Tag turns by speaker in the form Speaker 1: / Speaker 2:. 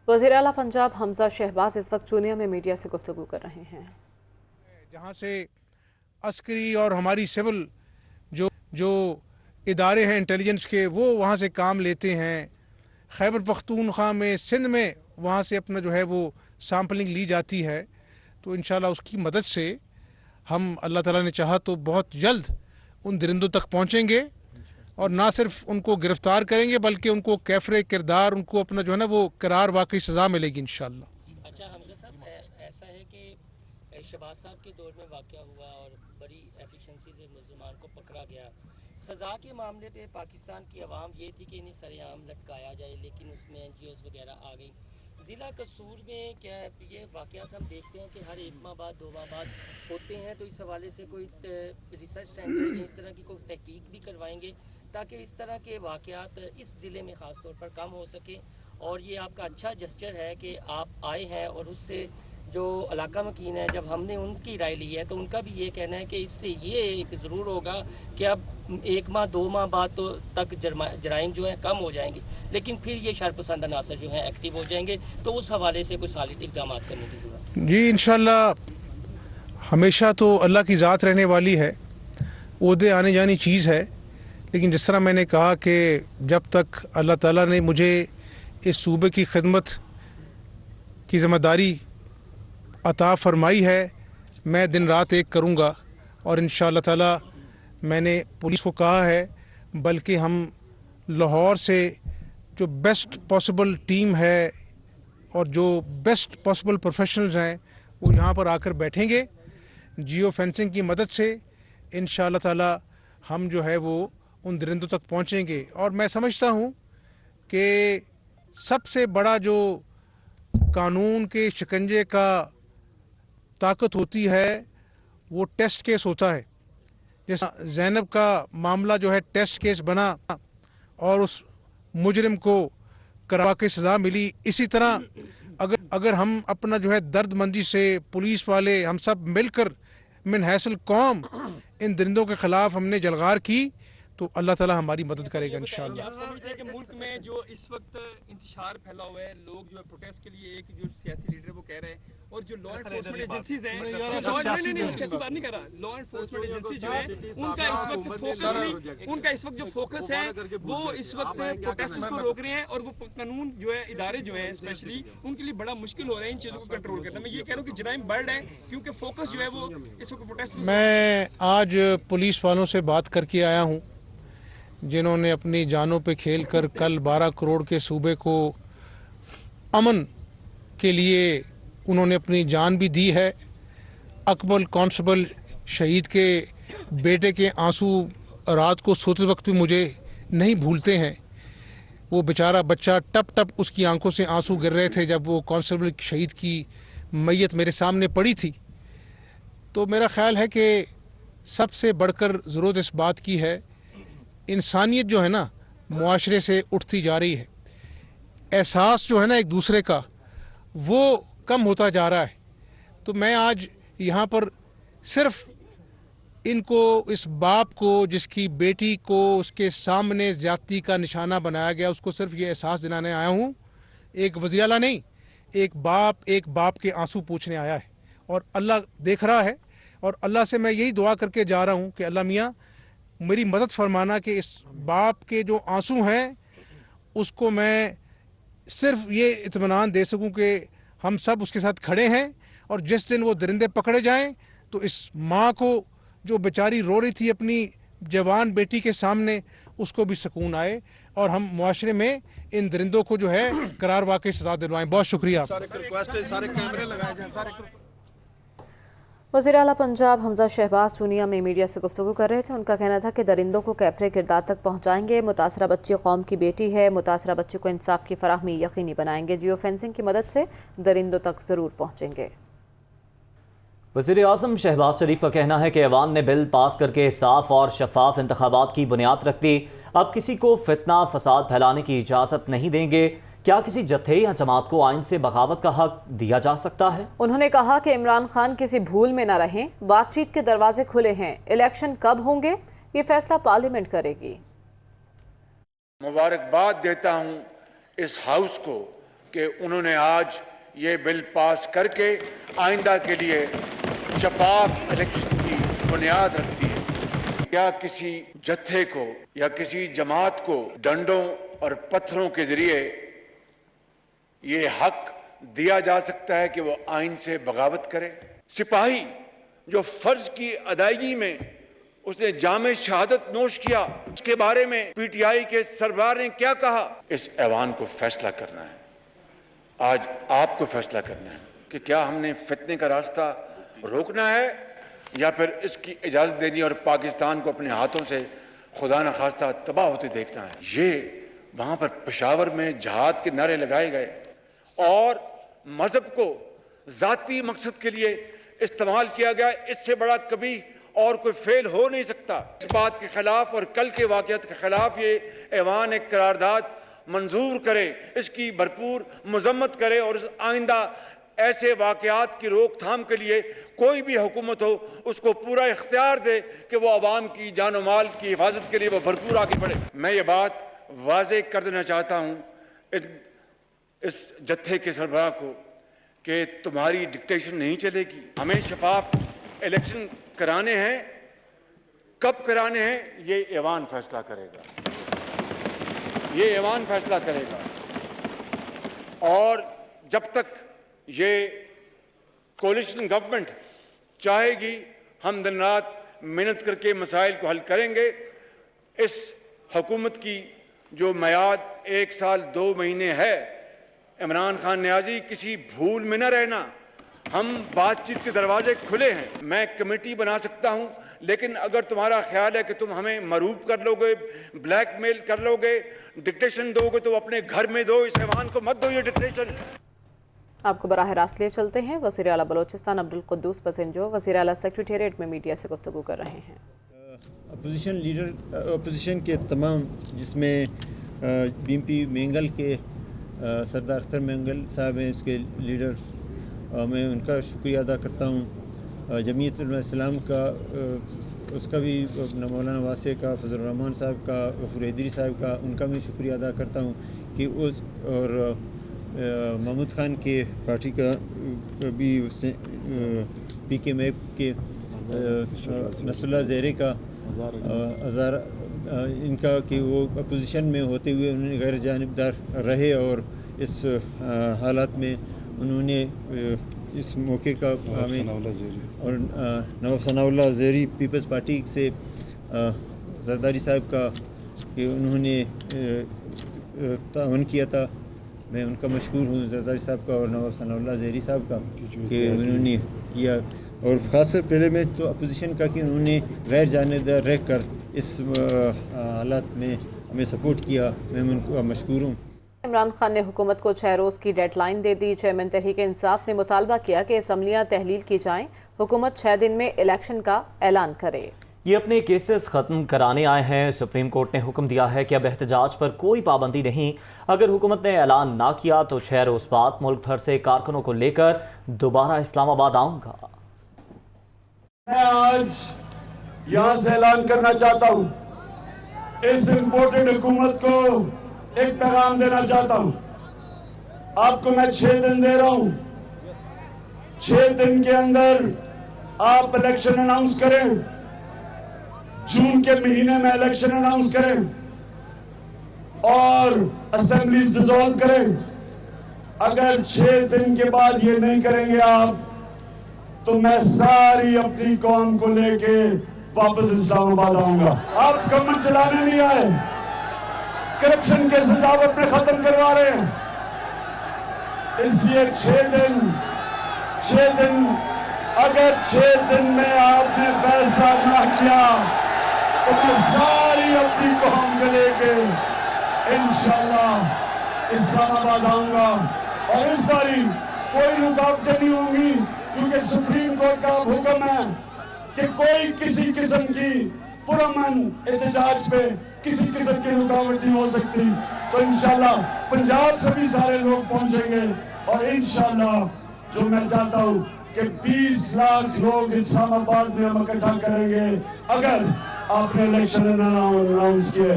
Speaker 1: वज़ीर आला पंजाब हमजा शहबाज इस वक्त चूनिया में मीडिया से गुफ्तगू कर रहे हैं,
Speaker 2: जहाँ से अस्करी और हमारी सिविल जो इदारे हैं इंटेलिजेंस के, वो वहाँ से काम लेते हैं। खैबर पख्तूनख्वा में, सिंध में वहाँ से अपना जो है वो सैम्पलिंग ली जाती है। तो इंशाल्लाह उसकी मदद से हम, अल्लाह ताला ने चाहा तो बहुत जल्द उन दरिंदों तक पहुँचेंगे और ना सिर्फ उनको गिरफ्तार करेंगे बल्कि उनको कैफरे किरदार, उनको अपना जो है ना वो करार वाकई सज़ा मिलेगी इंशाल्लाह।
Speaker 3: अच्छा हमजा साहब, ऐसा है कि शहबाज साहब के दौर में वाक़या हुआ और बड़ी एफिशिएंसी से मुलज़मान को पकड़ा गया। सज़ा के मामले पे पाकिस्तान की आवाम ये थी कि इन्हें सरेआम लटकाया जाए, लेकिन उसमें NGOs वगैरह आ गई। ज़िला कसूर में क्या ये वाक़यात हम देखते हैं कि हर 1 माह बाद 2 माह बाद होते हैं, तो इस हवाले से कोई रिसर्च सेंटर इस तरह की कोई तहकीक भी करवाएंगे ताकि इस तरह के वाक़यात इस ज़िले में ख़ास तौर पर कम हो सके। और ये आपका अच्छा जेस्चर है कि आप आए हैं और उससे जो इलाका मकीन है, जब हमने उनकी राय ली है तो उनका भी ये कहना है कि इससे ये एक ज़रूर होगा कि अब 1 माह 2 माह बाद तो तक जराइम जो है कम हो जाएंगे, लेकिन फिर ये शरपसंद अनासर जो हैं एक्टिव हो जाएंगे। तो उस हवाले से कोई सालिद इक़दाम करने की ज़रूरत है।
Speaker 2: जी इंशाल्लाह, हमेशा तो अल्लाह की ज़ात रहने वाली है, ओहदे आने जानी चीज़ है। लेकिन जिस तरह मैंने कहा कि जब तक अल्लाह ताला ने मुझे इस सूबे की खिदमत की ज़िम्मेदारी अता फरमाई है, मैं दिन रात एक करूँगा। और इंशाअल्लाह ताला मैंने पुलिस को कहा है, बल्कि हम लाहौर से जो बेस्ट पॉसिबल टीम है और जो बेस्ट पॉसिबल प्रोफेशनल्स हैं वो यहाँ पर आकर बैठेंगे। जियो फेंसिंग की मदद से इंशाअल्लाह ताला हम जो है वो उन दरिंदों तक पहुँचेंगे। और मैं समझता हूँ कि सबसे बड़ा जो कानून के शिकंजे का ताकत होती है वो टेस्ट केस होता है। जैसा ज़ैनब का मामला जो है टेस्ट केस बना और उस मुजरिम को करवा के सज़ा मिली, इसी तरह अगर हम अपना जो है दर्दमंदी से पुलिस वाले हम सब मिलकर मिन हैसल कौम इन दरिंदों के ख़िलाफ़ हमने जलगार की तो अल्लाह ताला हमारी मदद करेगा इंशाअल्लाह।
Speaker 4: आप समझते हैं कि मुल्क में जो इस वक्त इंतशार फैला हुआ है, लोग जो है प्रोटेस्ट के लिए, एक जो सियासी लीडर वो कह रहे हैं, और जो लॉ एनफोर्समेंट एजेंसीज हैं, सियासी बात नहीं कर रहा, लॉ एनफोर्समेंट एजेंसी जो है उनका इस वक्त फोकस नहीं, उनका इस वक्त जो फोकस है वो इस वक्त प्रोटेस्टर्स को रोक रहे हैं, और वो कानून जो है, इदारे जो है स्पेशली उनके लिए बड़ा मुश्किल हो रहा है इन चीज़ों को कंट्रोल करना। मैं ये कह रहा हूँ कि जराइम बढ़ रहे हैं क्योंकि फोकस जो है वो इस वक्त प्रोटेस्ट।
Speaker 2: मैं आज पुलिस वालों से बात करके आया हूँ जिन्होंने अपनी जानों पे खेल कर कल 12 करोड़ के सूबे को अमन के लिए उन्होंने अपनी जान भी दी है। अकबल कांस्टेबल शहीद के बेटे के आंसू रात को सोते वक्त भी मुझे नहीं भूलते हैं। वो बेचारा बच्चा टप टप उसकी आंखों से आंसू गिर रहे थे जब वो कांस्टेबल शहीद की मैयत मेरे सामने पड़ी थी। तो मेरा ख्याल है कि सबसे बढ़कर ज़रूरत इस बात की है, इंसानियत जो है ना मुआशरे से उठती जा रही है, एहसास जो है ना एक दूसरे का वो कम होता जा रहा है। तो मैं आज यहाँ पर सिर्फ इनको, इस बाप को जिसकी बेटी को उसके सामने ज़्यादती का निशाना बनाया गया, उसको सिर्फ ये एहसास दिलाने आया हूँ। एक वज़ीर आला नहीं, एक बाप के आंसू पूछने आया है और अल्लाह देख रहा है। और अल्लाह से मैं यही दुआ करके जा रहा हूँ कि अल्लाह मियाँ मेरी मदद फरमाना कि इस बाप के जो आंसू हैं उसको मैं सिर्फ ये इत्मीनान दे सकूं कि हम सब उसके साथ खड़े हैं, और जिस दिन वो दरिंदे पकड़े जाएं तो इस माँ को जो बेचारी रो रही थी अपनी जवान बेटी के सामने, उसको भी सुकून आए और हम मुआशरे में इन दरिंदों को जो है करार वाकई सज़ा दिलवाएं। बहुत शुक्रिया।
Speaker 1: वज़ीर आला पंजाब हमजा शहबाज चूनिया में मीडिया से गुफ्तगू कर रहे थे। उनका कहना था कि दरिंदों को कैफरे किरदार तक पहुँचाएंगे, मुतासरा बच्ची कौम की बेटी है, मुतासरा बच्ची को इंसाफ की फराहमी यकीनी बनाएंगे, जियो फेंसिंग की मदद से दरिंदों तक ज़रूर पहुँचेंगे।
Speaker 5: वज़ीर आज़म शहबाज शरीफ का कहना है कि अवाम ने बिल पास करके साफ और शफाफ इंतखाबात की बुनियाद रख दी, अब किसी को फितना फसाद फैलाने की इजाज़त नहीं देंगे। क्या किसी जत्थे या जमात को आइन से बगावत का हक दिया जा सकता है? उन्होंने कहा कि इमरान खान किसी भूल में न रहें, बातचीत के दरवाजे खुले हैं, इलेक्शन कब होंगे ये फैसला पार्लियामेंट करेगी।
Speaker 6: मुबारकबाद देता हूँ इस हाउस को کہ انہوں نے آج یہ بل پاس کر کے آئندہ کے لیے شفاف الیکشن کی بنیاد رکھ دی ہے۔ کیا کسی جتھے کو یا کسی جماعت کو ڈنڈوں اور پتھروں کے ذریعے یہ حق دیا جا سکتا ہے کہ وہ آئین سے بغاوت کرے؟ سپاہی جو فرض کی ادائیگی میں اس نے جام شہادت نوش کیا، اس کے بارے میں پی ٹی آئی کے سربراہ نے کیا کہا؟ اس ایوان کو فیصلہ کرنا ہے، آج آپ کو فیصلہ کرنا ہے کہ کیا ہم نے فتنے کا راستہ روکنا ہے یا پھر اس کی اجازت دینی اور پاکستان کو اپنے ہاتھوں سے خدا نخواستہ تباہ ہوتے دیکھنا ہے۔ یہ وہاں پر پشاور میں جہاد کے نعرے لگائے گئے اور مذہب کو ذاتی مقصد کے لیے استعمال کیا گیا، اس سے بڑا کبھی اور کوئی فعل ہو نہیں سکتا۔ اس بات کے خلاف اور کل کے واقعات کے خلاف یہ ایوان ایک قرارداد منظور کرے، اس کی بھرپور مذمت کرے اور آئندہ ایسے واقعات کی روک تھام کے لیے کوئی بھی حکومت ہو اس کو پورا اختیار دے کہ وہ عوام کی جان و مال کی حفاظت کے لیے وہ بھرپور آگے بڑھے۔ میں یہ بات واضح کر دینا چاہتا ہوں اس جتھے کے سربراہ کو کہ تمہاری ڈکٹیشن نہیں چلے گی، ہمیں شفاف الیکشن کرانے ہیں، کب کرانے ہیں یہ ایوان فیصلہ کرے گا، یہ ایوان فیصلہ کرے گا۔ اور جب تک یہ کولیشن گورنمنٹ چاہے گی ہم دن رات محنت کر کے مسائل کو حل کریں گے۔ اس حکومت کی جو میعاد 1 سال 2 مہینے ہے، عمران خان نیازی کسی بھول میں نہ رہنا، ہم بات چیت کے دروازے کھلے ہیں، میں کمیٹی بنا سکتا ہوں، لیکن اگر تمہارا خیال ہے کہ تم ہمیں مروب کر لو گے، بلیک میل کر لو گے، ڈکٹیشن دو گے تو اپنے گھر میں دو، اس ایوان کو مت دو یہ ڈکٹیشن۔
Speaker 1: آپ کو براہ راست لے چلتے ہیں۔ وزیر اعلیٰ بلوچستان عبدالقدوس پسنجو وزیر اعلیٰ سیکریٹریٹ میں میڈیا سے گفتگو کر رہے ہیں۔
Speaker 7: اپوزیشن لیڈر، اپوزیشن کے تمام، جس میں بی پی مینگل کے سردار اختر مینگل صاحب ہیں، اس کے لیڈر، میں ان کا شکریہ ادا کرتا ہوں۔ جمعیت علماء اسلام کا، اس کا بھی مولانا واسع کا، فضل الرحمان صاحب کا، غفور حیدری صاحب کا، ان کا بھی شکریہ ادا کرتا ہوں کہ اس، اور محمود خان کے پارٹی کا بھی، اس نے پی کے میپ کے نصر اللہ زہرے کا، ہزارہ، ان کا کہ وہ اپوزیشن میں ہوتے ہوئے انہوں نے غیر جانبدار رہے اور اس حالات میں انہوں نے اس موقع کا ہمیں، اور نواب ثناء اللہ زہری پیپلز پارٹی سے زرداری صاحب کا کہ انہوں نے تعاون کیا تھا، میں ان کا مشکور ہوں، زرداری صاحب کا اور نواب ثناء اللہ زہری صاحب کا کہ انہوں نے کیا، اور خاص طور پہلے میں تو اپوزیشن کا کہ انہوں نے غیر جانبدار رہ کر اس حالات میں ہمیں سپورٹ کیا، میں ان کو مشکور ہوں۔
Speaker 1: عمران خان نے حکومت کو 6 روز کی ڈیڈ لائن دے دی۔ چیئرمین تحریک انصاف نے مطالبہ کیا کہ اسمبلیاں تحلیل کی جائیں، حکومت 6 دن میں الیکشن کا اعلان کرے۔
Speaker 5: یہ اپنے کیسز ختم کرانے آئے ہیں۔ سپریم کورٹ نے حکم دیا ہے کہ اب احتجاج پر کوئی پابندی نہیں، اگر حکومت نے اعلان نہ کیا تو 6 روز بعد ملک بھر سے کارکنوں کو لے کر دوبارہ اسلام آباد آؤں گا۔
Speaker 8: میں آج یہاں سے اعلان کرنا چاہتا ہوں، اس امپورٹنٹ حکومت کو ایک پیغام دینا چاہتا ہوں۔ آپ کو میں 6 دن دے رہا ہوں، 6 دن کے اندر آپ الیکشن اناؤنس کریں، جون کے مہینے میں الیکشن اناؤنس کریں اور اسمبلیز ڈیزالو کریں۔ اگر 6 دن کے بعد یہ نہیں کریں گے آپ، تو میں ساری اپنی قوم کو لے کے واپس اسلام آباد آؤں گا۔ آپ گورنمنٹ چلانے نہیں آئے، کرپشن کیسز آپ اپنے ختم کروا رہے ہیں، اس لیے 6 دن اگر 6 دن میں آپ نے فیصلہ نہ کیا تو میں ساری اپنی قوم کو لے کے انشاءاللہ اسلام آباد آؤں گا، اور اس باری کوئی رکاوٹیں نہیں ہوں گی، کیونکہ سپریم کورٹ کا حکم ہے کہ کوئی کسی قسم کی پرامن احتجاج پہ کسی قسم کی رکاوٹ نہیں ہو سکتی۔ تو انشاءاللہ پنجاب سے بھی سارے لوگ پہنچیں گے، اور انشاءاللہ جو میں چاہتا ہوں کہ 20 لاکھ لوگ اسلام آباد میں ہم اکٹھا کریں گے اگر آپ نے الیکشن اناؤنس کیے۔